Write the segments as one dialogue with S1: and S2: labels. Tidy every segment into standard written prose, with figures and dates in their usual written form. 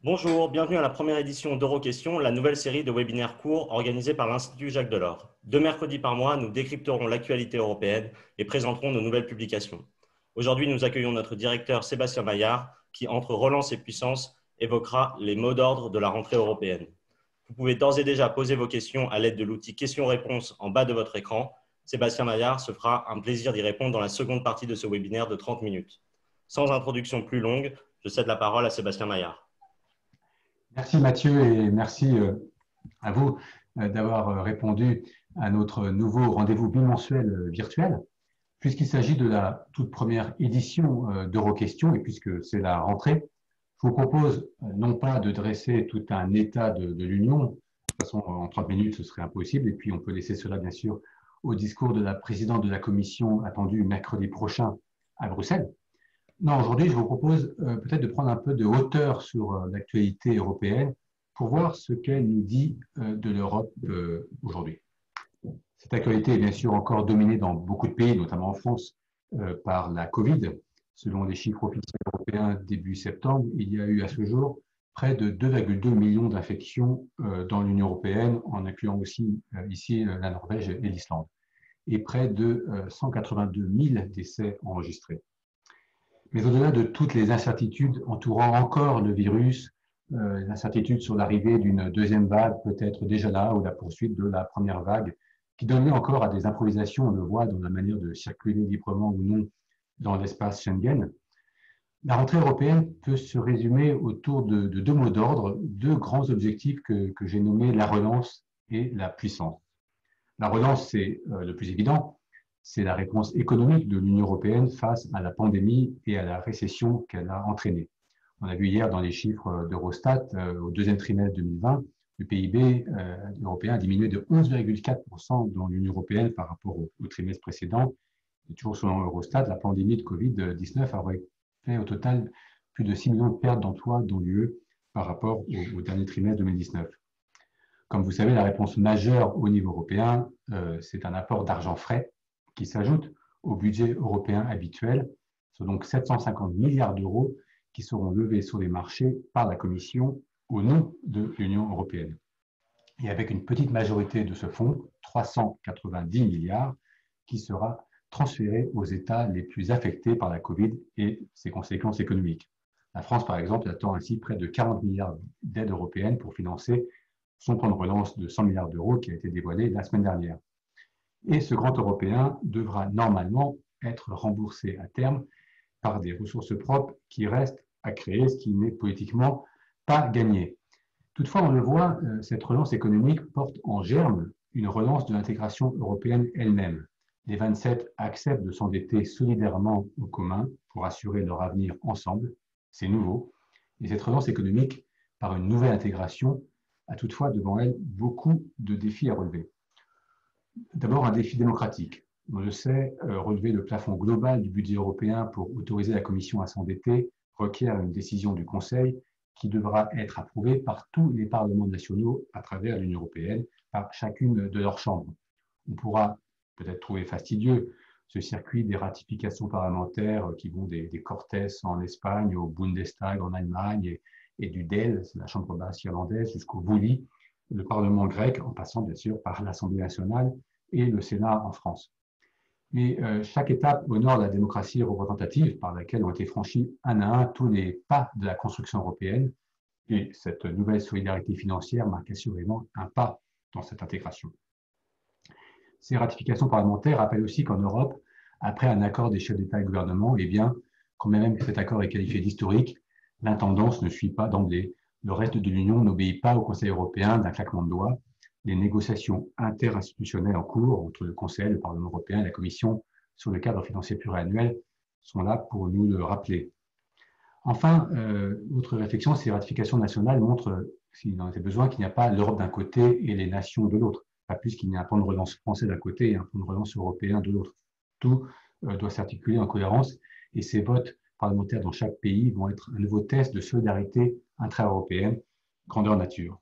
S1: Bonjour, bienvenue à la première édition d'EuroQuestions, la nouvelle série de webinaires courts organisée par l'Institut Jacques Delors. Deux mercredis par mois, nous décrypterons l'actualité européenne et présenterons nos nouvelles publications. Aujourd'hui, nous accueillons notre directeur Sébastien Maillard, qui, entre relance et puissance, évoquera les mots d'ordre de la rentrée européenne. Vous pouvez d'ores et déjà poser vos questions à l'aide de l'outil questions-réponses en bas de votre écran. Sébastien Maillard se fera un plaisir d'y répondre dans la seconde partie de ce webinaire de 30 minutes. Sans introduction plus longue, je cède la parole à Sébastien Maillard.
S2: Merci Mathieu et merci à vous d'avoir répondu à notre nouveau rendez-vous bimensuel virtuel. Puisqu'il s'agit de la toute première édition d'EuroQuestions et puisque c'est la rentrée, je vous propose non pas de dresser tout un état de l'Union, de toute façon en 30 minutes ce serait impossible, et puis on peut laisser cela bien sûr au discours de la présidente de la Commission attendu mercredi prochain à Bruxelles. Non, aujourd'hui, je vous propose peut-être de prendre un peu de hauteur sur l'actualité européenne pour voir ce qu'elle nous dit de l'Europe aujourd'hui. Cette actualité est bien sûr encore dominée dans beaucoup de pays, notamment en France, par la Covid. Selon les chiffres officiels européens début septembre, il y a eu à ce jour près de 2,2 millions d'infections dans l'Union européenne, en incluant aussi ici la Norvège et l'Islande, et près de 182 000 décès enregistrés. Mais au-delà de toutes les incertitudes entourant encore le virus, l'incertitude sur l'arrivée d'une deuxième vague peut-être déjà là, ou la poursuite de la première vague, qui donne lieu encore à des improvisations, on le voit dans la manière de circuler librement ou non dans l'espace Schengen, la rentrée européenne peut se résumer autour de deux mots d'ordre, deux grands objectifs que j'ai nommés la relance et la puissance. La relance, c'est le plus évident, c'est la réponse économique de l'Union européenne face à la pandémie et à la récession qu'elle a entraînée. On a vu hier dans les chiffres d'Eurostat, au deuxième trimestre 2020, le PIB européen a diminué de 11,4% dans l'Union européenne par rapport au trimestre précédent. Et toujours selon Eurostat, la pandémie de Covid-19 aurait fait au total plus de 6 millions de pertes d'emplois dans l'UE par rapport au dernier trimestre 2019. Comme vous savez, la réponse majeure au niveau européen, c'est un apport d'argent frais qui s'ajoute au budget européen habituel. Ce sont donc 750 milliards d'euros qui seront levés sur les marchés par la Commission au nom de l'Union européenne. Et avec une petite majorité de ce fonds, 390 milliards, qui sera transféré aux États les plus affectés par la Covid et ses conséquences économiques. La France, par exemple, attend ainsi près de 40 milliards d'aides européennes pour financer son plan de relance de 100 milliards d'euros qui a été dévoilé la semaine dernière. Et ce grand européen devra normalement être remboursé à terme par des ressources propres qui restent à créer, ce qui n'est politiquement pas gagné. Toutefois, on le voit, cette relance économique porte en germe une relance de l'intégration européenne elle-même. Les 27 acceptent de s'endetter solidairement au commun pour assurer leur avenir ensemble. C'est nouveau. Et cette relance économique, par une nouvelle intégration, a toutefois devant elle beaucoup de défis à relever. D'abord, un défi démocratique. On le sait, relever le plafond global du budget européen pour autoriser la Commission à s'endetter requiert une décision du Conseil qui devra être approuvée par tous les parlements nationaux à travers l'Union européenne, par chacune de leurs chambres. On pourra peut-être trouver fastidieux ce circuit des ratifications parlementaires qui vont des Cortes en Espagne au Bundestag en Allemagne et du DEL, c'est la chambre basse irlandaise, jusqu'au Vuli, le Parlement grec, en passant bien sûr par l'Assemblée nationale et le Sénat en France. Mais chaque étape honore la démocratie représentative par laquelle ont été franchis un à un tous les pas de la construction européenne. Et cette nouvelle solidarité financière marque assurément un pas dans cette intégration. Ces ratifications parlementaires rappellent aussi qu'en Europe, après un accord des chefs d'État et de gouvernement, eh bien, quand même que cet accord est qualifié d'historique, l'intendance ne suit pas d'emblée. Le reste de l'Union n'obéit pas au Conseil européen d'un claquement de doigts. Les négociations interinstitutionnelles en cours entre le Conseil, le Parlement européen et la Commission sur le cadre financier pluriannuel sont là pour nous le rappeler. Enfin, autre réflexion, ces ratifications nationales montrent, s'il en était besoin, qu'il n'y a pas l'Europe d'un côté et les nations de l'autre, pas plus qu'il y a un plan de relance français d'un côté et un plan de relance européen de l'autre. Tout doit s'articuler en cohérence et ces votes parlementaires dans chaque pays vont être un nouveau test de solidarité intra-européenne, grandeur nature.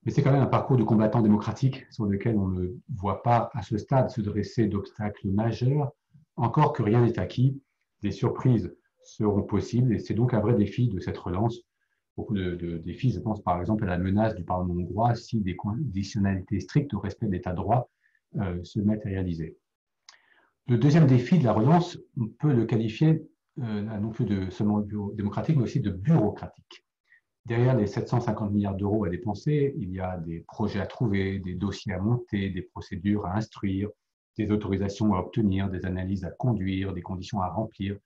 S2: Mais c'est quand même un parcours de combattants démocratiques sur lequel on ne voit pas à ce stade se dresser d'obstacles majeurs, encore que rien n'est acquis. Des surprises seront possibles et c'est donc un vrai défi de cette relance beaucoup de défis. Je pense par exemple à la menace du Parlement hongrois si des conditionnalités strictes au respect de l'état de droit se matérialisaient. Le deuxième défi de la relance, on peut le qualifier non plus de seulement démocratique, mais aussi de bureaucratique. Derrière les 750 milliards d'euros à dépenser, il y a des projets à trouver, des dossiers à monter, des procédures à instruire, des autorisations à obtenir, des analyses à conduire, des conditions à remplir,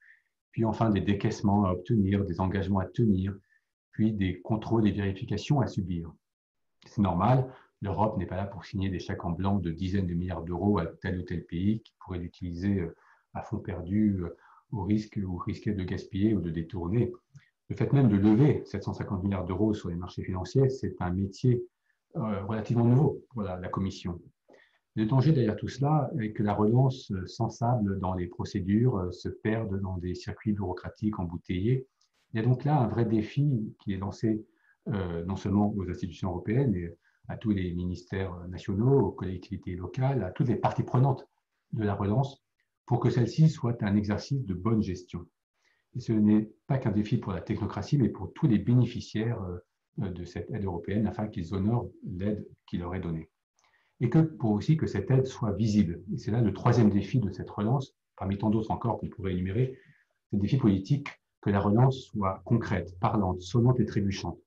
S2: puis enfin des décaissements à obtenir, des engagements à tenir, puis des contrôles et vérifications à subir. C'est normal, l'Europe n'est pas là pour signer des chèques en blanc de dizaines de milliards d'euros à tel ou tel pays qui pourrait l'utiliser à fond perdu au risque ou risquer de gaspiller ou de détourner. Le fait même de lever 750 milliards d'euros sur les marchés financiers, c'est un métier relativement nouveau pour la Commission. Le danger derrière tout cela est que la relance s'ensable dans les procédures, se perde dans des circuits bureaucratiques embouteillés. Il y a donc là un vrai défi qui est lancé non seulement aux institutions européennes, mais à tous les ministères nationaux, aux collectivités locales, à toutes les parties prenantes de la relance, pour que celle-ci soit un exercice de bonne gestion. Et ce n'est pas qu'un défi pour la technocratie, mais pour tous les bénéficiaires de cette aide européenne, afin qu'ils honorent l'aide qui leur est donnée. Et que pour aussi que cette aide soit visible. Et c'est là le troisième défi de cette relance, parmi tant d'autres encore qu'on pourrait énumérer, c'est le défi politique, que la relance soit concrète, parlante, sonnante et trébuchante.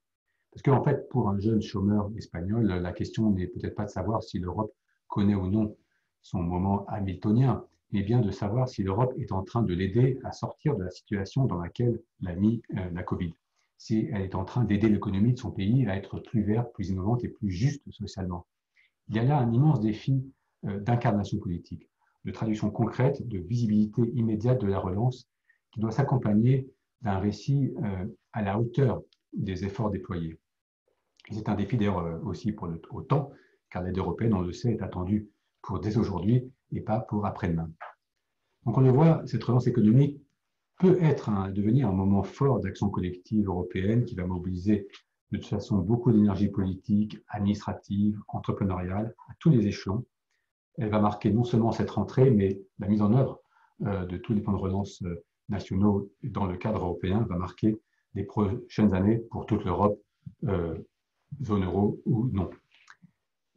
S2: Parce qu'en fait, pour un jeune chômeur espagnol, la question n'est peut-être pas de savoir si l'Europe connaît ou non son moment hamiltonien, mais bien de savoir si l'Europe est en train de l'aider à sortir de la situation dans laquelle l'a mis la Covid. Si elle est en train d'aider l'économie de son pays à être plus verte, plus innovante et plus juste socialement. Il y a là un immense défi d'incarnation politique, de traduction concrète, de visibilité immédiate de la relance qui doit s'accompagner d'un récit à la hauteur des efforts déployés. C'est un défi d'ailleurs aussi pour le temps, car l'aide européenne, on le sait, est attendue pour dès aujourd'hui et pas pour après-demain. Donc on le voit, cette relance économique peut devenir un moment fort d'action collective européenne qui va mobiliser de toute façon beaucoup d'énergie politique, administrative, entrepreneuriale, à tous les échelons. Elle va marquer non seulement cette rentrée, mais la mise en œuvre de tous les plans de relance nationaux dans le cadre européen va marquer les prochaines années pour toute l'Europe, zone euro ou non.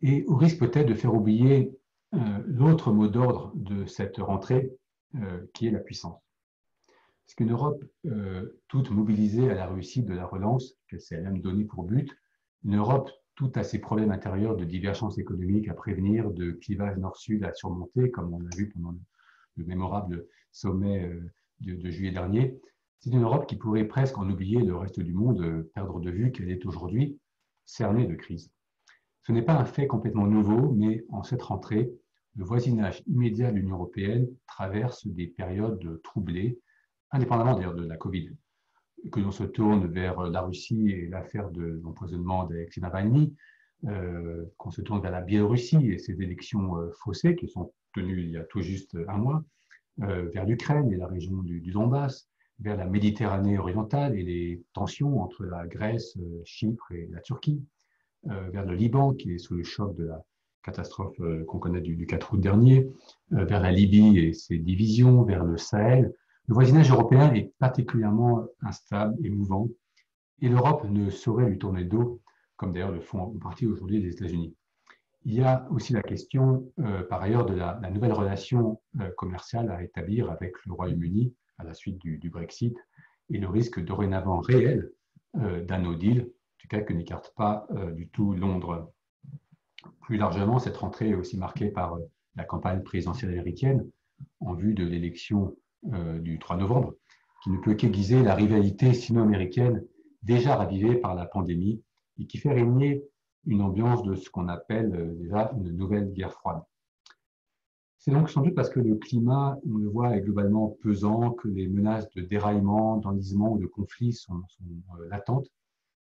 S2: Et au risque peut-être de faire oublier l'autre mot d'ordre de cette rentrée, qui est la puissance. Parce qu'une Europe toute mobilisée à la réussite de la relance, qu'elle s'est elle-même donnée pour but, une Europe toute à ses problèmes intérieurs de divergence économique à prévenir, de clivage nord-sud à surmonter, comme on l'a vu pendant le mémorable sommet de juillet dernier, c'est une Europe qui pourrait presque en oublier le reste du monde, perdre de vue qu'elle est aujourd'hui cernée de crise. Ce n'est pas un fait complètement nouveau, mais en cette rentrée, le voisinage immédiat de l'Union européenne traverse des périodes troublées, indépendamment d'ailleurs de la Covid. Que l'on se tourne vers la Russie et l'affaire de l'empoisonnement d'Alexei Navalny, qu'on se tourne vers la Biélorussie et ses élections faussées qui sont tenues il y a tout juste un mois, vers l'Ukraine et la région du Donbass, vers la Méditerranée orientale et les tensions entre la Grèce, Chypre et la Turquie, vers le Liban qui est sous le choc de la catastrophe qu'on connaît du 4 août dernier, vers la Libye et ses divisions, vers le Sahel. Le voisinage européen est particulièrement instable et mouvant, et l'Europe ne saurait lui tourner le dos, comme d'ailleurs le font en partie aujourd'hui les États-Unis. Il y a aussi la question, par ailleurs, de la nouvelle relation commerciale à établir avec le Royaume-Uni à la suite du Brexit, et le risque dorénavant réel d'un no deal, en tout cas que n'écarte pas du tout Londres. Plus largement, cette rentrée est aussi marquée par la campagne présidentielle américaine en vue de l'élection du 3 novembre, qui ne peut qu'aiguiser la rivalité sino-américaine déjà ravivée par la pandémie et qui fait régner une ambiance de ce qu'on appelle déjà une nouvelle guerre froide. C'est donc sans doute parce que le climat, on le voit, est globalement pesant, que les menaces de déraillement, d'enlisement ou de conflit sont latentes.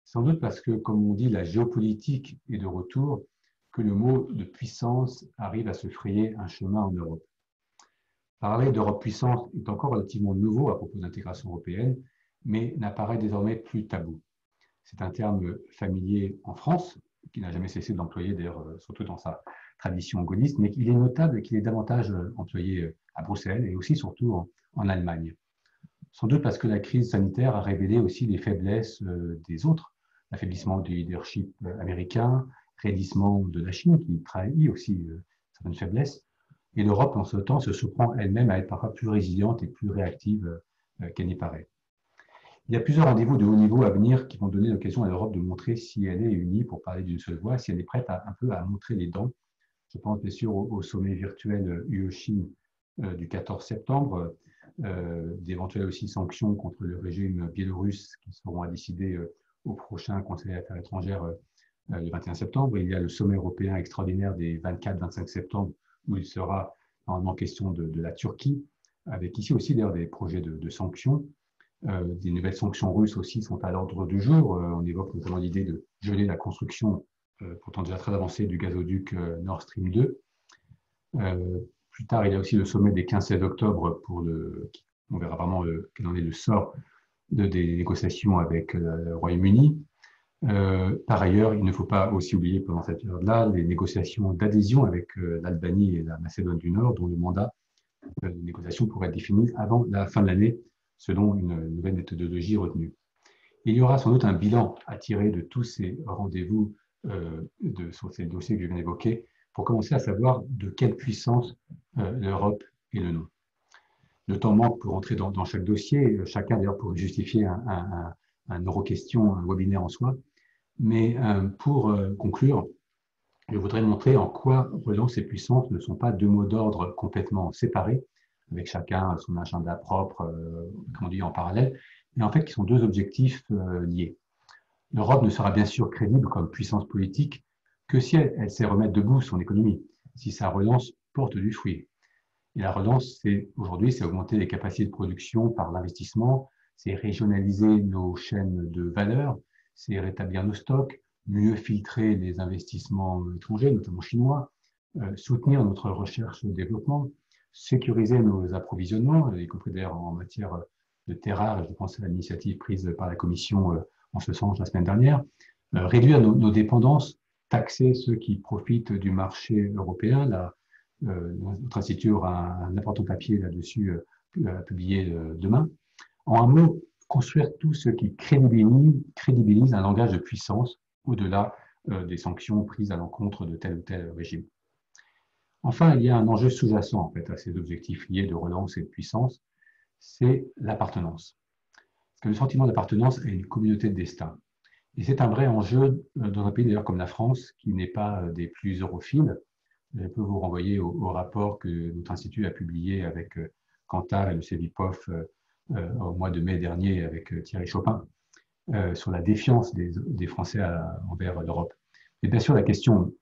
S2: Sans doute parce que, comme on dit, la géopolitique est de retour, que le mot de puissance arrive à se frayer un chemin en Europe. Parler d'Europe puissante est encore relativement nouveau à propos d'intégration européenne, mais n'apparaît désormais plus tabou. C'est un terme familier en France, qui n'a jamais cessé d'employer, d'ailleurs, surtout dans sa tradition gaulliste, mais il est notable qu'il est davantage employé à Bruxelles et aussi surtout en Allemagne. Sans doute parce que la crise sanitaire a révélé aussi les faiblesses des autres l'affaiblissement du leadership américain, raidissement de la Chine qui trahit aussi certaines faiblesses. Et l'Europe, en ce temps, se surprend elle-même à être parfois plus résiliente et plus réactive qu'elle n'y paraît. Il y a plusieurs rendez-vous de haut niveau à venir qui vont donner l'occasion à l'Europe de montrer si elle est unie pour parler d'une seule voix, si elle est prête un peu à montrer les dents. Je pense bien sûr au sommet virtuel UE-Chine du 14 septembre, d'éventuelles aussi sanctions contre le régime biélorusse qui seront à décider au prochain Conseil des Affaires étrangères le 21 septembre. Il y a le sommet européen extraordinaire des 24-25 septembre où il sera normalement question de la Turquie, avec ici aussi d'ailleurs des projets de sanctions. Des nouvelles sanctions russes aussi sont à l'ordre du jour. On évoque notamment l'idée de geler la construction, pourtant déjà très avancée, du gazoduc Nord Stream 2. Plus tard, il y a aussi le sommet des 15-16 octobre on verra vraiment quel en est le sort des négociations avec le Royaume-Uni. Par ailleurs, il ne faut pas aussi oublier pendant cette période-là les négociations d'adhésion avec l'Albanie et la Macédoine du Nord, dont le mandat de négociation pourrait être défini avant la fin de l'année, selon une nouvelle méthodologie retenue. Il y aura sans doute un bilan à tirer de tous ces rendez-vous sur ces dossiers que je viens d'évoquer pour commencer à savoir de quelle puissance l'Europe est le nom. Le temps manque pour entrer dans chaque dossier, chacun d'ailleurs pour justifier un euro-question, un webinaire en soi. Mais pour conclure, je voudrais montrer en quoi relance et puissance ne sont pas deux mots d'ordre complètement séparés, avec chacun son agenda propre, comme on dit, en parallèle, mais en fait qui sont deux objectifs liés. L'Europe ne sera bien sûr crédible comme puissance politique que si elle sait remettre debout son économie, si sa relance porte du fruit. Et la relance, aujourd'hui, c'est augmenter les capacités de production par l'investissement, c'est régionaliser nos chaînes de valeur, c'est rétablir nos stocks, mieux filtrer les investissements étrangers, notamment chinois, soutenir notre recherche et développement, sécuriser nos approvisionnements, y compris d'ailleurs en matière de terres rares, je pense à l'initiative prise par la Commission en ce sens la semaine dernière, réduire nos dépendances, taxer ceux qui profitent du marché européen. Notre institut aura un important papier là-dessus à publier demain. En un mot, construire tout ce qui crédibilise un langage de puissance au-delà des sanctions prises à l'encontre de tel ou tel régime. Enfin, il y a un enjeu sous-jacent en fait, à ces objectifs liés de relance et de puissance, c'est l'appartenance. Parce que le sentiment d'appartenance à une communauté de destin. Et c'est un vrai enjeu dans un pays d'ailleurs comme la France, qui n'est pas des plus europhiles. Je peux vous renvoyer au rapport que notre institut a publié avec Kantar et le CEVIPOF au mois de mai dernier avec Thierry Chopin sur la défiance des Français envers l'Europe. Et bien sûr, la question,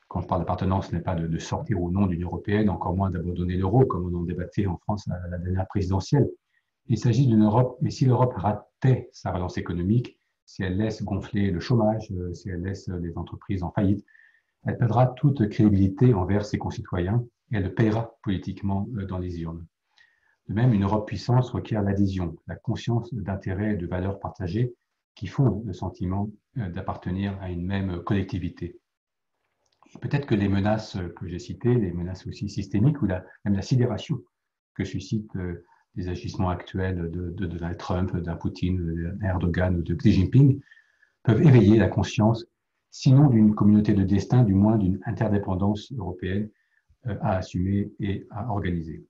S2: quand je parle d'appartenance, n'est pas de sortir ou non de l'Union européenne, encore moins d'abandonner l'euro, comme on en débattait en France à la dernière présidentielle. Il s'agit d'une Europe, mais si l'Europe ratait sa relance économique, si elle laisse gonfler le chômage, si elle laisse les entreprises en faillite, elle perdra toute crédibilité envers ses concitoyens et elle le paiera politiquement dans les urnes. De même, une Europe puissante requiert l'adhésion, la conscience d'intérêts et de valeurs partagées qui fondent le sentiment d'appartenir à une même collectivité. Peut-être que les menaces que j'ai citées, les menaces aussi systémiques ou même la sidération que suscitent les agissements actuels de Donald Trump, d'un Poutine, d'Erdogan ou de Xi Jinping, peuvent éveiller la conscience, sinon d'une communauté de destin, du moins d'une interdépendance européenne à assumer et à organiser.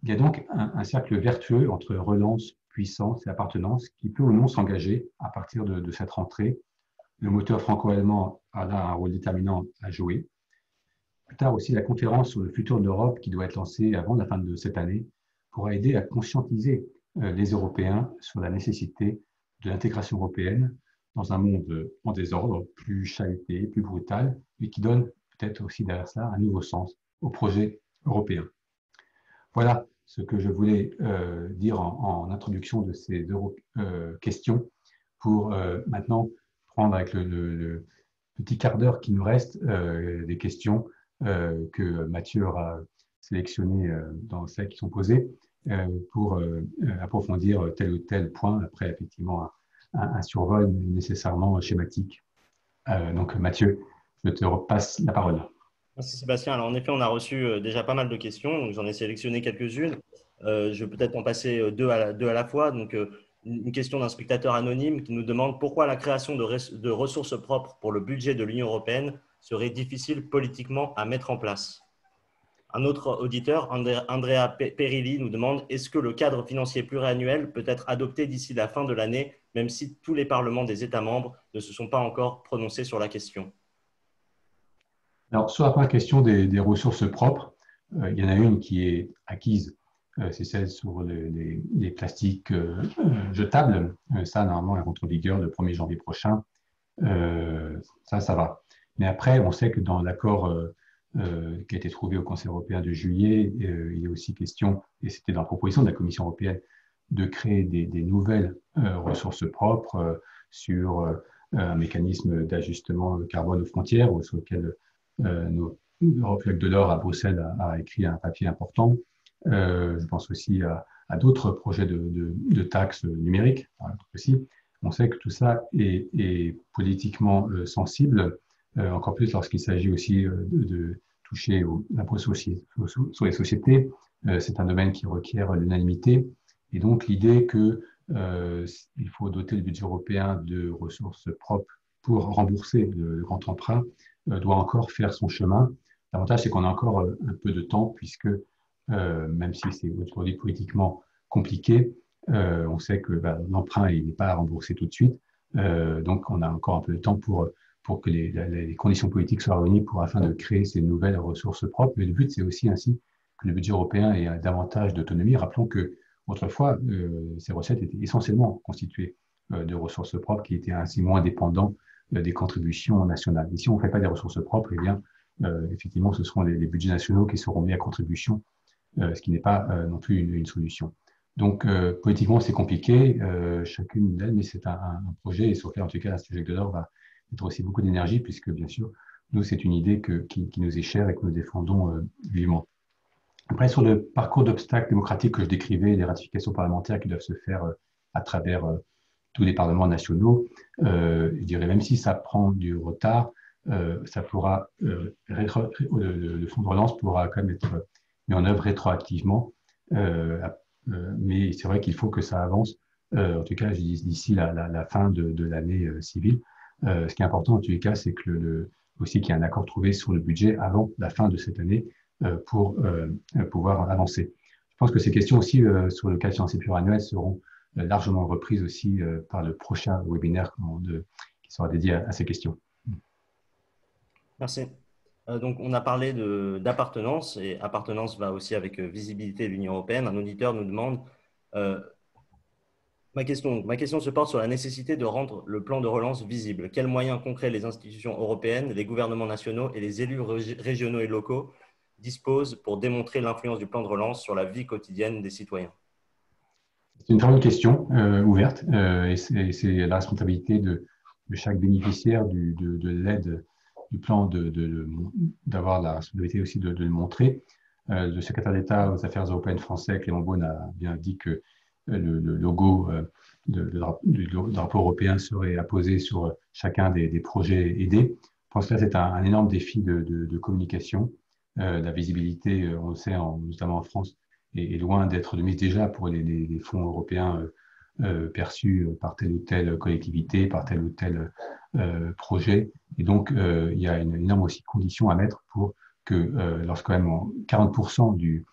S2: Il y a donc un cercle vertueux entre relance, puissance et appartenance qui peut ou non s'engager à partir de cette rentrée. Le moteur franco-allemand a là un rôle déterminant à jouer. Plus tard aussi, la conférence sur le futur de l'Europe qui doit être lancée avant la fin de cette année pourra aider à conscientiser les Européens sur la nécessité de l'intégration européenne dans un monde en désordre, plus chahuté, plus brutal, et qui donne peut-être aussi derrière ça un nouveau sens au projet européen. Voilà ce que je voulais dire en introduction de ces questions pour maintenant prendre avec le petit quart d'heure qui nous reste des questions que Mathieu aura sélectionnées dans celles qui sont posées pour approfondir tel ou tel point. Après, effectivement, un survol nécessairement schématique. Donc, Mathieu, je te repasse la parole.
S1: Merci Sébastien. Alors en effet, on a reçu déjà pas mal de questions, donc j'en ai sélectionné quelques-unes. Je vais peut-être en passer deux à la fois. Donc une question d'un spectateur anonyme qui nous demande pourquoi la création de ressources propres pour le budget de l'Union européenne serait difficile politiquement à mettre en place. Un autre auditeur, Andrea Perilli, nous demande est-ce que le cadre financier pluriannuel peut être adopté d'ici la fin de l'année, même si tous les parlements des États membres ne se sont pas encore prononcés sur la question?
S2: Alors, sur la première question des ressources propres, il y en a une qui est acquise, c'est celle sur les plastiques jetables. Ça, normalement, elle rentre en vigueur le 1er janvier prochain. Ça va. Mais après, on sait que dans l'accord qui a été trouvé au Conseil européen de juillet, il est aussi question, et c'était dans la proposition de la Commission européenne, de créer des nouvelles ressources propres sur un mécanisme d'ajustement carbone aux frontières, sur lequel L'Europe de l'Or à Bruxelles a écrit un papier important. Je pense aussi à d'autres projets de taxes numériques aussi. On sait que tout ça est politiquement sensible, encore plus lorsqu'il s'agit aussi de toucher l'impôt sur les sociétés. C'est un domaine qui requiert l'unanimité. Et donc, l'idée qu'il faut doter le budget européen de ressources propres pour rembourser le grand emprunt doit encore faire son chemin. L'avantage, c'est qu'on a encore un peu de temps, puisque même si c'est aujourd'hui politiquement compliqué, on sait que l'emprunt n'est pas à rembourser tout de suite. Donc, on a encore un peu de temps pour que les conditions politiques soient réunies afin de créer ces nouvelles ressources propres. Mais le but, c'est aussi ainsi que le budget européen ait davantage d'autonomie. Rappelons que autrefois, ces recettes étaient essentiellement constituées de ressources propres qui étaient ainsi moins dépendants des contributions nationales. Et si on ne fait pas des ressources propres, eh bien, effectivement, ce seront les budgets nationaux qui seront mis à contribution, ce qui n'est pas non plus une solution. Donc, politiquement, c'est compliqué, chacune d'elles, mais c'est un projet sur lequel, en tout cas, l'Institut Jacques Delors va mettre aussi beaucoup d'énergie, puisque, bien sûr, nous, c'est une idée qui nous est chère et que nous défendons vivement. Après, sur le parcours d'obstacles démocratiques que je décrivais, les ratifications parlementaires qui doivent se faire à travers tous les parlements nationaux, je dirais même si ça prend du retard, ça pourra, le fonds de relance pourra quand même être mis en œuvre rétroactivement. Mais c'est vrai qu'il faut que ça avance, en tout cas d'ici la fin de l'année civile. Ce qui est important en tous les cas, c'est que aussi qu'il y ait un accord trouvé sur le budget avant la fin de cette année pour pouvoir avancer. Je pense que ces questions aussi sur le cadre financier pluriannuel seront largement reprise aussi par le prochain webinaire qui sera dédié à ces questions.
S1: Merci. Donc, on a parlé d'appartenance, et appartenance va aussi avec visibilité de l'Union européenne. Un auditeur nous demande ma question se porte sur la nécessité de rendre le plan de relance visible. Quels moyens concrets les institutions européennes, les gouvernements nationaux et les élus régionaux et locaux disposent pour démontrer l'influence du plan de relance sur la vie quotidienne des citoyens?
S2: C'est une très bonne question ouverte et c'est la responsabilité de chaque bénéficiaire de l'aide du plan d'avoir la responsabilité aussi de le montrer. Le secrétaire d'État aux Affaires européennes français, Clément Beaune, a bien dit que le logo du drapeau européen serait apposé sur chacun des projets aidés. Je pense que là, c'est un énorme défi de communication. La visibilité, on le sait, notamment en France, est loin d'être de mise déjà pour les fonds européens perçus par telle ou telle collectivité, par tel ou tel projet. Et donc, il y a une énorme aussi condition à mettre pour que lorsque même 40% du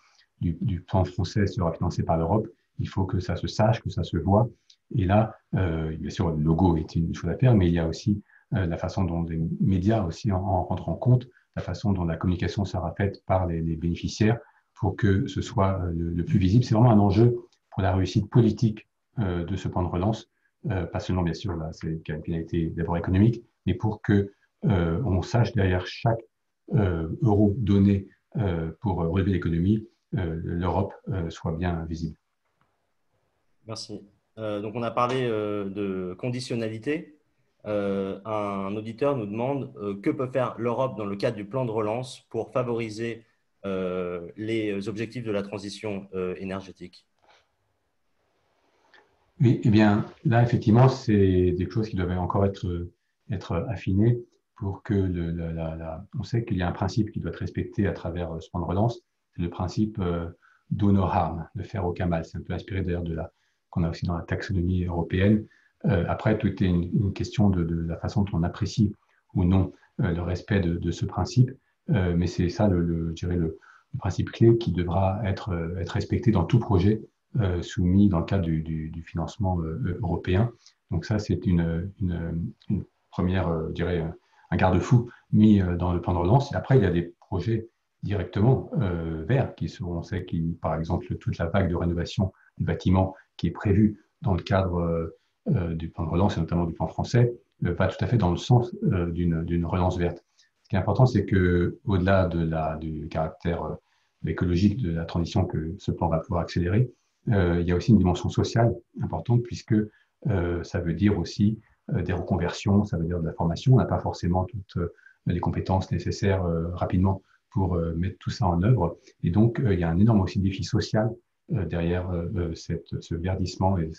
S2: plan français sera financé par l'Europe, il faut que ça se sache, que ça se voit. Et là, bien sûr, le logo est une chose à faire, mais il y a aussi la façon dont les médias aussi en rentrent en compte, la façon dont la communication sera faite par les bénéficiaires pour que ce soit le plus visible. C'est vraiment un enjeu pour la réussite politique de ce plan de relance, pas seulement, bien sûr, c'est une finalité d'abord économique, mais pour que on sache derrière chaque euro donné pour relever l'économie, l'Europe soit bien visible.
S1: Merci. Donc, on a parlé de conditionnalité. Un auditeur nous demande que peut faire l'Europe dans le cadre du plan de relance pour favoriser les objectifs de la transition énergétique.
S2: Oui, eh bien, là, effectivement, c'est des choses qui doivent encore être affinées pour que on sait qu'il y a un principe qui doit être respecté à travers ce plan de relance, c'est le principe do no harm, de faire aucun mal. C'est un peu inspiré d'ailleurs de qu'on a aussi dans la taxonomie européenne. Après, tout est une question de la façon dont on apprécie ou non le respect de ce principe. Mais c'est ça, je dirais, le principe clé qui devra être respecté dans tout projet soumis dans le cadre du financement européen. Donc ça, c'est une première, je dirais, un garde-fou mis dans le plan de relance. Et après, il y a des projets directement verts qui seront, on sait, par exemple, toute la vague de rénovation du bâtiment qui est prévue dans le cadre du plan de relance et notamment du plan français va tout à fait dans le sens d'une relance verte. Ce qui est important, c'est que au-delà du caractère écologique de la transition que ce plan va pouvoir accélérer, il y a aussi une dimension sociale importante puisque ça veut dire aussi des reconversions, ça veut dire de la formation. On n'a pas forcément toutes les compétences nécessaires rapidement pour mettre tout ça en œuvre. Et donc, il y a un énorme aussi défi social derrière ce verdissement et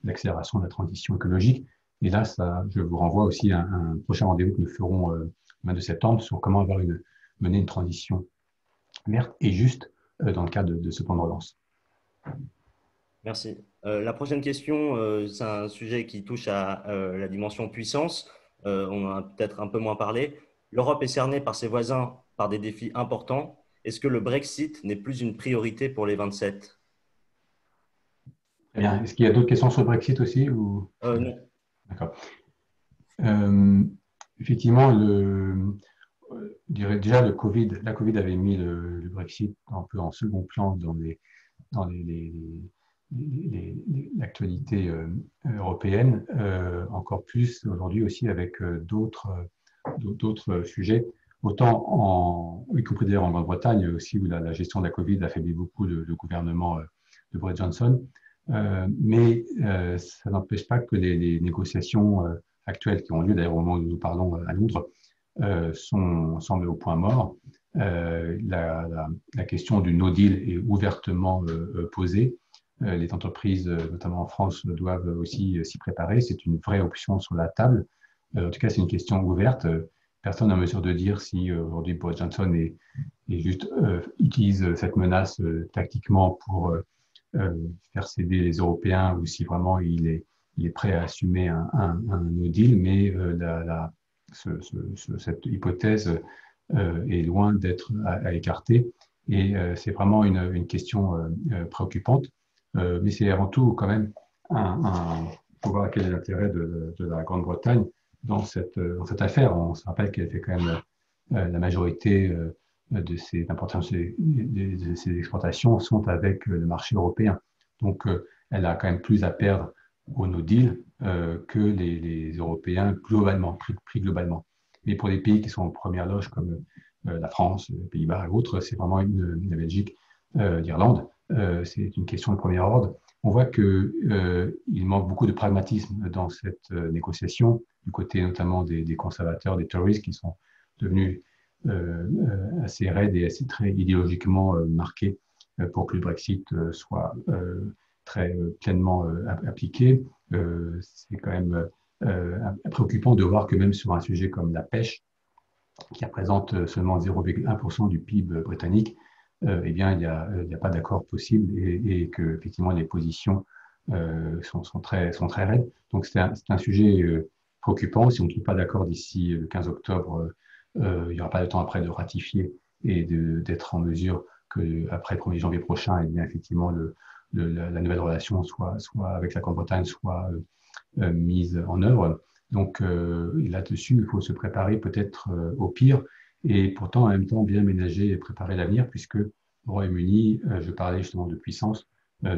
S2: l'accélération de la transition écologique. Et là, je vous renvoie aussi à un prochain rendez-vous que nous ferons le 22 septembre sur comment mener une transition verte et juste dans le cadre de ce plan de relance.
S1: Merci. La prochaine question, c'est un sujet qui touche à la dimension puissance. On en a peut-être un peu moins parlé. L'Europe est cernée par ses voisins par des défis importants. Est-ce que le Brexit n'est plus une priorité pour les 27?
S2: Très bien. Est-ce qu'il y a d'autres questions sur le Brexit aussi ou...
S1: Non.
S2: D'accord. Effectivement, déjà la Covid avait mis le Brexit un peu en second plan dans l'actualité européenne, encore plus aujourd'hui aussi avec d'autres sujets, autant y compris d'ailleurs en Grande-Bretagne aussi où la gestion de la Covid affaiblit beaucoup le gouvernement de Boris Johnson. Mais ça n'empêche pas que les négociations actuelles qui ont lieu, d'ailleurs au moment où nous parlons à Londres, semblent au point mort. La question du no deal est ouvertement posée. Les entreprises, notamment en France, doivent aussi s'y préparer. C'est une vraie option sur la table. En tout cas, c'est une question ouverte. Personne n'est en mesure de dire si aujourd'hui Boris Johnson utilise cette menace tactiquement pour faire céder les Européens ou si vraiment il est prêt à assumer un no deal. Mais cette hypothèse est loin d'être à écarter. Et c'est vraiment une question préoccupante. Mais c'est avant tout quand même faut voir quel est l'intérêt de la Grande-Bretagne dans cette affaire. On se rappelle qu'elle fait quand même la majorité de ces exportations sont avec le marché européen. Donc, elle a quand même plus à perdre au no deal que les Européens globalement, pris globalement. Mais pour des pays qui sont en première loge comme la France, les Pays-Bas et autres, c'est vraiment la Belgique, l'Irlande, c'est une question de premier ordre. On voit qu'il manque beaucoup de pragmatisme dans cette négociation, du côté notamment des conservateurs, des Tories, qui sont devenus assez raides et assez très idéologiquement marqués pour que le Brexit soit très pleinement appliqué. C'est quand même préoccupant de voir que même sur un sujet comme la pêche, qui représente seulement 0,1% du PIB britannique, eh bien, il n'y a pas d'accord possible et que effectivement les positions sont très raides. Donc c'est un sujet préoccupant. Si on ne trouve pas d'accord d'ici le 15 octobre, il n'y aura pas de temps après de ratifier et d'être en mesure qu'après le 1er janvier prochain, eh bien, effectivement, la nouvelle relation soit avec la Grande-Bretagne soit mise en œuvre. Donc là-dessus, il faut se préparer peut-être au pire et pourtant en même temps bien ménager et préparer l'avenir puisque au Royaume-Uni, je parlais justement de puissance,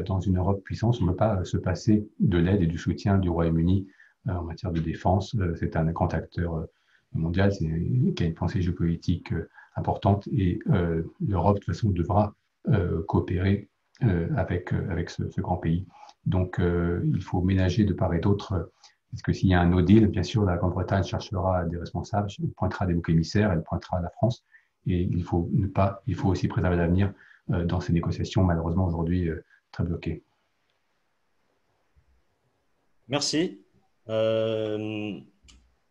S2: dans une Europe puissance, on ne peut pas se passer de l'aide et du soutien du Royaume-Uni en matière de défense. C'est un grand acteur mondial qui a une pensée géopolitique importante et l'Europe de toute façon devra coopérer avec ce grand pays. Donc il faut ménager de part et d'autre parce que s'il y a un no deal, bien sûr, la Grande-Bretagne cherchera des responsables, elle pointera des boucs émissaires, elle pointera la France. Et il faut aussi préserver l'avenir dans ces négociations, malheureusement aujourd'hui très bloquées.
S1: Merci. À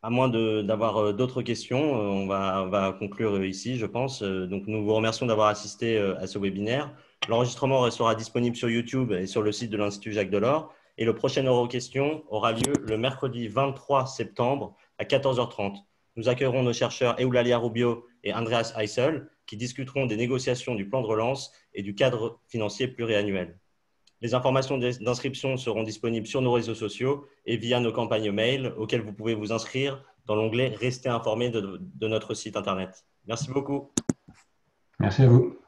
S1: moins d'avoir d'autres questions, on va conclure ici, je pense. Donc, nous vous remercions d'avoir assisté à ce webinaire. L'enregistrement sera disponible sur YouTube et sur le site de l'Institut Jacques Delors. Et le prochain Euroquestion aura lieu le mercredi 23 septembre à 14h30. Nous accueillerons nos chercheurs Eulalia Rubio et Andreas Eisel qui discuteront des négociations du plan de relance et du cadre financier pluriannuel. Les informations d'inscription seront disponibles sur nos réseaux sociaux et via nos campagnes mail auxquelles vous pouvez vous inscrire dans l'onglet « Restez informés » de notre site internet. Merci beaucoup.
S2: Merci à vous.